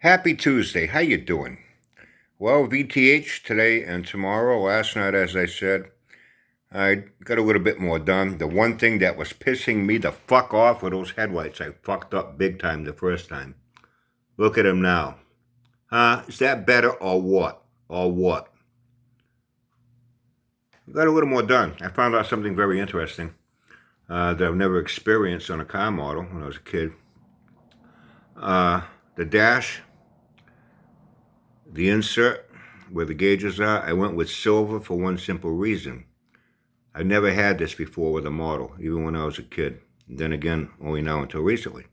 Happy Tuesday. How you doing? Well, VTH today and tomorrow. Last night, as I said, I got a little bit more done. The one thing that was pissing me the fuck off were those headlights. I fucked up big time the first time. Look at them now. Huh? Is that better or what? Or what? Got a little more done. I found out something very interesting that I've never experienced on a car model when I was a kid. The dash, the insert, where the gauges are, I went with silver for one simple reason. I never had this before with a model, even when I was a kid. And then again, only now until recently.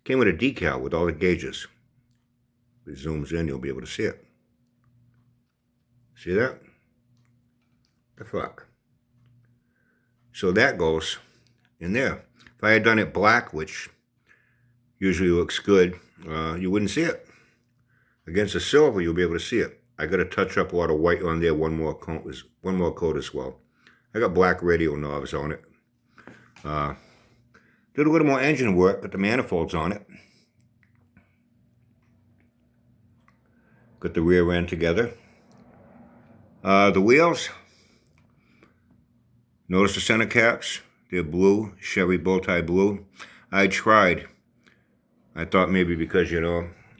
Came with a decal with all the gauges. If it zooms in, you'll be able to see it. See that? The fuck. So that goes in there. If I had done it black, which usually looks good, you wouldn't see it. Against the silver, you'll be able to see it. I got to touch up a lot of white on there, one more coat as well. I got black radio knobs on it. Did a little more engine work, but the manifolds on it. Got the rear end together. The wheels. Notice the center caps. They're blue, Chevy Bowtie blue. I tried. I thought maybe because,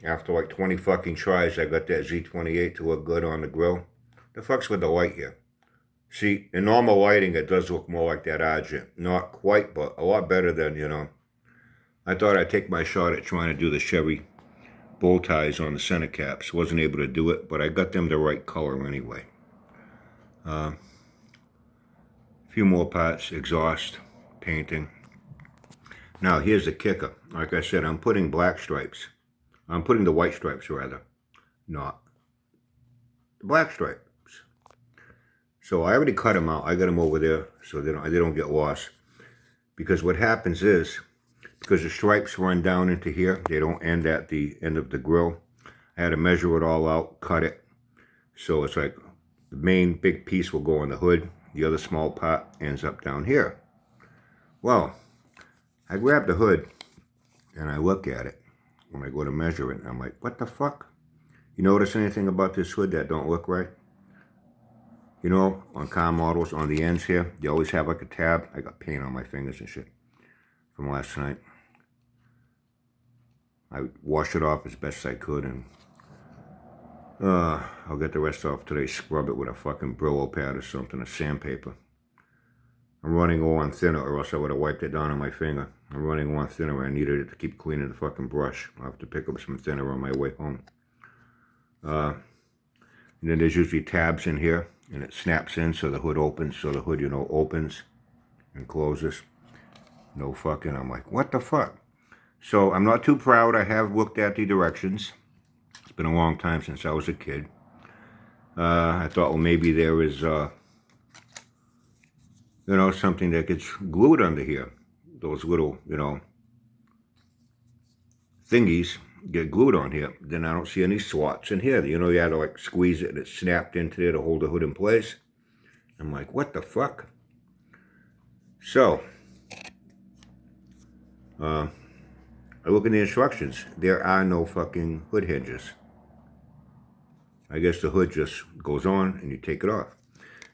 after like 20 fucking tries, I got that Z28 to look good on the grill. The fuck's with the light here? See, in normal lighting, it does look more like that Argent. Not quite, but a lot better than, I thought I'd take my shot at trying to do the Chevy bow ties on the center caps. Wasn't able to do it, but I got them the right color anyway. A few more parts, exhaust, painting. Now, here's the kicker. Like I said, I'm putting black stripes. I'm putting the white stripes, rather. Not the black stripes. So I already cut them out. I got them over there so they don't get lost. Because what happens is, because the stripes run down into here, they don't end at the end of the grill. I had to measure it all out, cut it. So it's like the main big piece will go on the hood. The other small part ends up down here. Well, I grab the hood and I look at it when I go to measure it. I'm like, what the fuck? You notice anything about this hood that don't look right? On car models, on the ends here, they always have like a tab. I got paint on my fingers and shit from last night. I washed it off as best I could, and I'll get the rest off today. Scrub it with a fucking Brillo pad or something, a sandpaper. I'm running low on thinner, or else I would have wiped it down on my finger. I'm running low on thinner. I needed it to keep cleaning the fucking brush. I'll have to pick up some thinner on my way home. And then there's usually tabs in here, and it snaps in so the hood opens. So the hood, opens and closes. No fucking, I'm like, what the fuck? So I'm not too proud. I have looked at the directions. It's been a long time since I was a kid. I thought, well, maybe there is, something that gets glued under here. Those little, thingies get glued on here. Then I don't see any slots in here. You had to like squeeze it and it snapped into there to hold the hood in place. I'm like, what the fuck? So, I look in the instructions. There are no fucking hood hinges. I guess the hood just goes on and you take it off.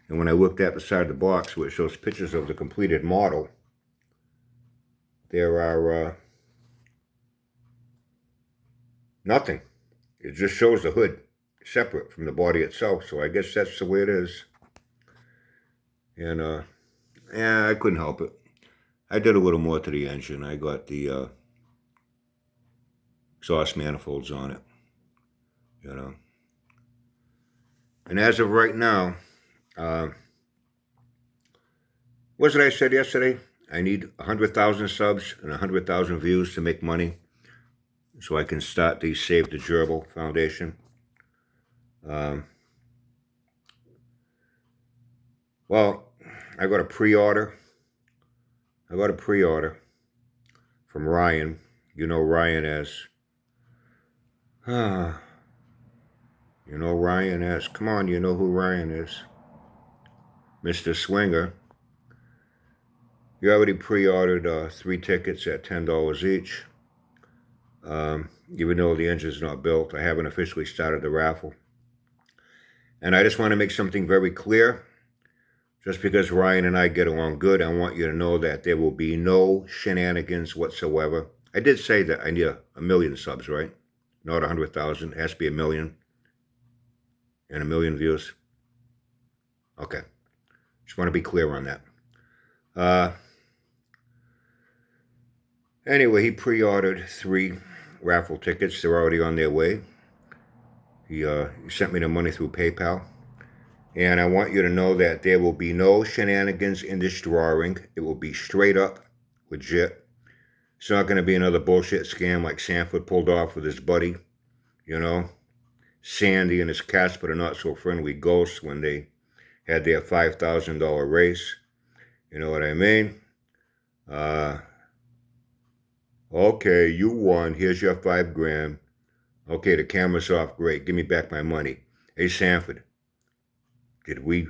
And when I looked at the side of the box where it shows pictures of the completed model, there are nothing. It just shows the hood separate from the body itself. So I guess that's the way it is. And I couldn't help it. I did a little more to the engine. I got the exhaust manifolds on it. And as of right now, what did I said yesterday? I need 100,000 subs and 100,000 views to make money so I can start the Save the Gerbil Foundation. Well, I got a pre-order. From Ryan. You know Ryan as... Come on, you know who Ryan is. Mr. Swinger. You already pre-ordered 3 tickets at $10 each. Even though the engine's not built, I haven't officially started the raffle. And I just want to make something very clear. Just because Ryan and I get along good, I want you to know that there will be no shenanigans whatsoever. I did say that I need a million subs, right? Not 100,000. It has to be 1 million. And 1 million views. Okay. Just want to be clear on that. Anyway, he pre-ordered 3 raffle tickets. They're already on their way. He sent me the money through PayPal. And I want you to know that there will be no shenanigans in this drawing. It will be straight up, legit. It's not going to be another bullshit scam like Sanford pulled off with his buddy. You know, Sandy and his Casper, the not-so-friendly ghosts, when they had their $5,000 race. You know what I mean? Okay, you won. Here's your $5,000. Okay, the camera's off. Great. Give me back my money. Hey, Sanford. Did we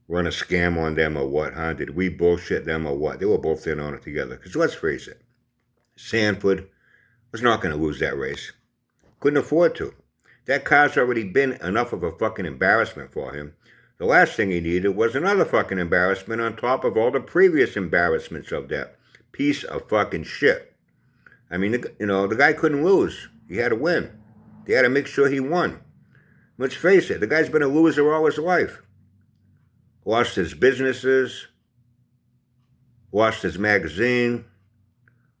run a scam on them or what, huh? Did we bullshit them or what? They were both in on it together. Because let's face it, Sanford was not going to lose that race. Couldn't afford to. That car's already been enough of a fucking embarrassment for him. The last thing he needed was another fucking embarrassment on top of all the previous embarrassments of that piece of fucking shit. I mean, the guy couldn't lose. He had to win. They had to make sure he won. Let's face it, the guy's been a loser all his life. Lost his businesses, lost his magazine,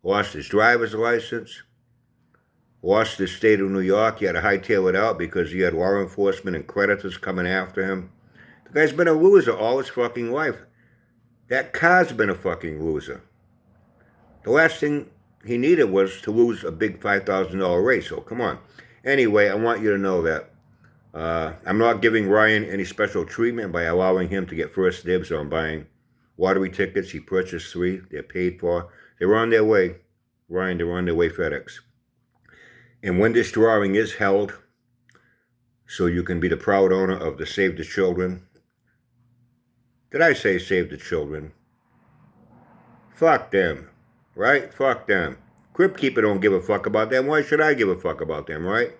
lost his driver's license, lost the state of New York. He had to hightail it out because he had law enforcement and creditors coming after him. The guy's been a loser all his fucking life. That car's been a fucking loser. The last thing he needed was to lose a big $5,000 race, so come on. Anyway, I want you to know that I'm not giving Ryan any special treatment by allowing him to get first dibs on buying lottery tickets. He purchased 3. They're paid for. They're on their way. Ryan, they're on their way, FedEx. And when this drawing is held, so you can be the proud owner of the Save the Children. Did I say Save the Children? Fuck them, right? Fuck them. Crypt Keeper don't give a fuck about them. Why should I give a fuck about them, right?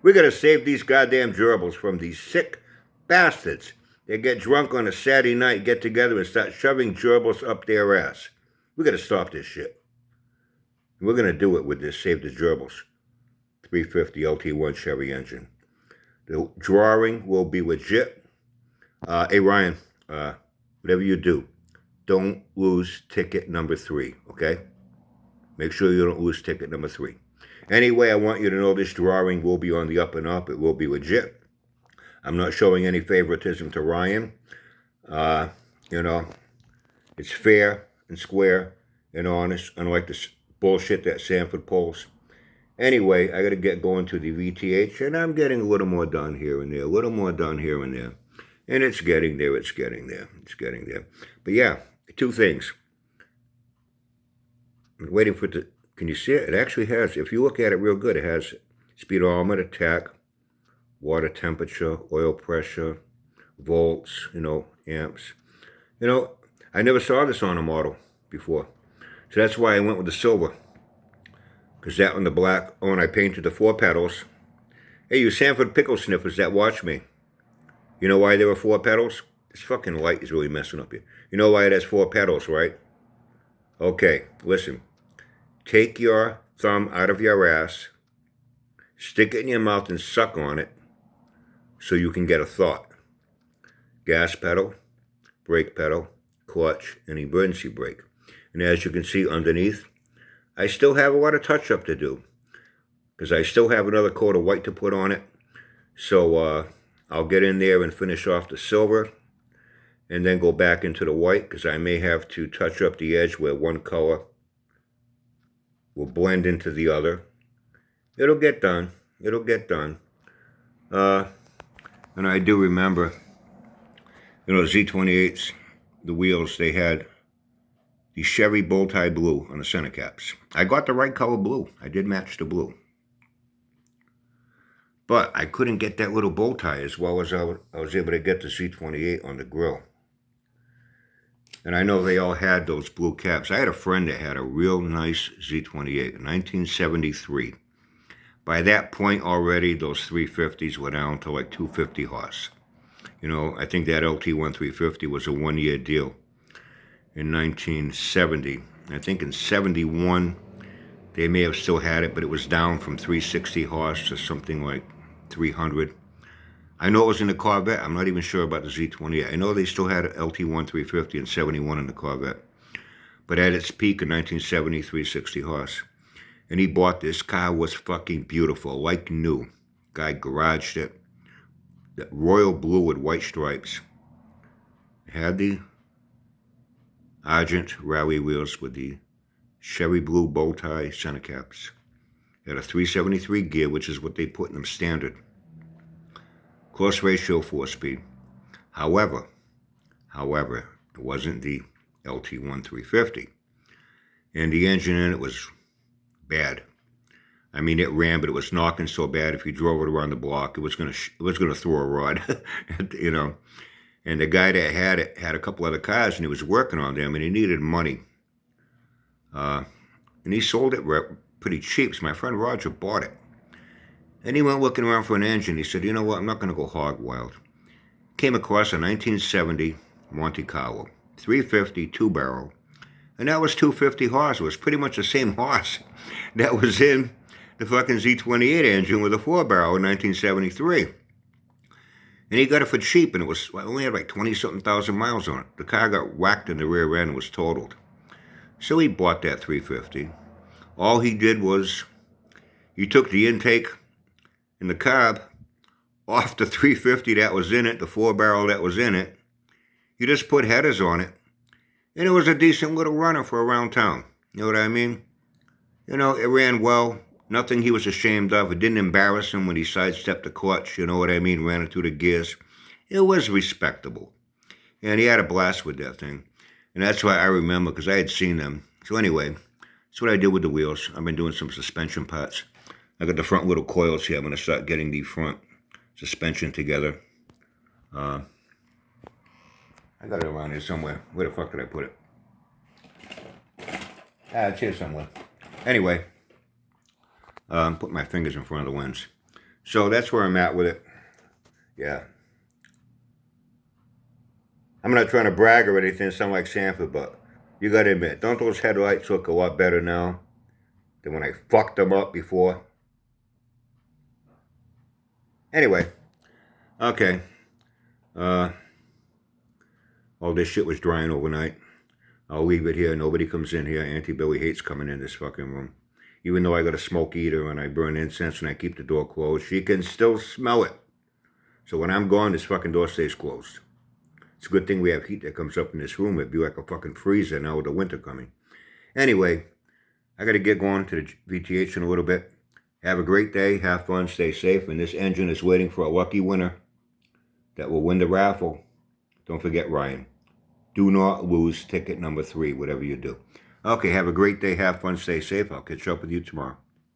We gotta save these goddamn gerbils from these sick bastards. They get drunk on a Saturday night, get together and start shoving gerbils up their ass. We gotta stop this shit. And we're gonna do it with this Save the Gerbils 350 LT1 Chevy engine. The drawing will be legit. Hey Ryan, whatever you do, don't lose ticket number 3, okay? Make sure you don't lose ticket number 3. Anyway, I want you to know this drawing will be on the up and up. It will be legit. I'm not showing any favoritism to Ryan. It's fair and square and honest, unlike the bullshit that Sanford pulls. Anyway, I got to get going to the VTH, and I'm getting a little more done here and there, a little more done here and there. And it's getting there, it's getting there, it's getting there. But yeah, 2 things. I'm waiting for it to... Can you see it? It actually has, if you look at it real good, it has speedometer, tach, water temperature, oil pressure, volts, amps. I never saw this on a model before. So that's why I went with the silver. Because that one, the black, and I painted the 4 pedals. Hey, you Sanford pickle sniffers that watch me. You know why there were 4 pedals? This fucking light is really messing up here. You know why it has 4 pedals, right? Okay, listen. Take your thumb out of your ass, stick it in your mouth and suck on it so you can get a thought. Gas pedal, brake pedal, clutch, and emergency brake. And as you can see underneath, I still have a lot of touch-up to do because I still have another coat of white to put on it. So I'll get in there and finish off the silver and then go back into the white because I may have to touch up the edge where one color will blend into the other. It'll get done. It'll get done. And I do remember, Z28s, the wheels, they had the Chevy bow tie blue on the center caps. I got the right color blue. I did match the blue. But I couldn't get that little bow tie as well as I was able to get the Z28 on the grill. And I know they all had those blue caps. I had a friend that had a real nice Z28, 1973. By that point already, those 350s were down to like 250 horse. You know, I think that LT1 350 was a one-year deal in 1970. I think in 71, they may have still had it, but it was down from 360 horse to something like 300. I know it was in the Corvette. I'm not even sure about the Z28. I know they still had an LT1 350 and 71 in the Corvette. But at its peak in 1970, 360 horse. And he bought this car, was fucking beautiful, like new. Guy garaged it. The royal blue with white stripes. It had the Argent rally wheels with the Cherry blue bow tie center caps. It had a 373 gear, which is what they put in them standard. Close ratio 4-speed. However, it wasn't the LT1 350. And the engine in it was bad. I mean, it ran, but it was knocking so bad. If you drove it around the block, it was gonna throw a rod, you know. And the guy that had it had a couple other cars, and he was working on them, and he needed money. And he sold it pretty cheap. So my friend Roger bought it. And he went looking around for an engine. He said, you know what, I'm not going to go hog wild. Came across a 1970 Monte Carlo, 350, 2-barrel. And that was 250 horse. It was pretty much the same horse that was in the fucking Z28 engine with a 4-barrel in 1973. And he got it for cheap, and it only had like 20-something thousand miles on it. The car got whacked in the rear end and was totaled. So he bought that 350. All he did was, he took the intake and the carb off the 350 that was in it, the 4-barrel that was in it. You just put headers on it, and it was a decent little runner for around town. You know what I mean? You know, it ran well. Nothing he was ashamed of. It didn't embarrass him when he sidestepped the clutch. You know what I mean? Ran it through the gears. It was respectable. And he had a blast with that thing. And that's why I remember, because I had seen them. So anyway, that's what I did with the wheels. I've been doing some suspension parts. I got the front little coils here. I'm going to start getting the front suspension together. I got it around here somewhere. Where the fuck did I put it? It's here somewhere. Anyway, put my fingers in front of the lens. So that's where I'm at with it. Yeah. I'm not trying to brag or anything, sound like Sanford, but you got to admit, don't those headlights look a lot better now than when I fucked them up before? Anyway, okay. All this shit was drying overnight. I'll leave it here. Nobody comes in here. Auntie Billy hates coming in this fucking room. Even though I got a smoke eater and I burn incense and I keep the door closed, she can still smell it. So when I'm gone, this fucking door stays closed. It's a good thing we have heat that comes up in this room. It'd be like a fucking freezer now with the winter coming. Anyway, I got to get going to the VTH in a little bit. Have a great day. Have fun. Stay safe. And this engine is waiting for a lucky winner that will win the raffle. Don't forget Ryan. Do not lose ticket number 3, whatever you do. Okay, have a great day. Have fun. Stay safe. I'll catch up with you tomorrow.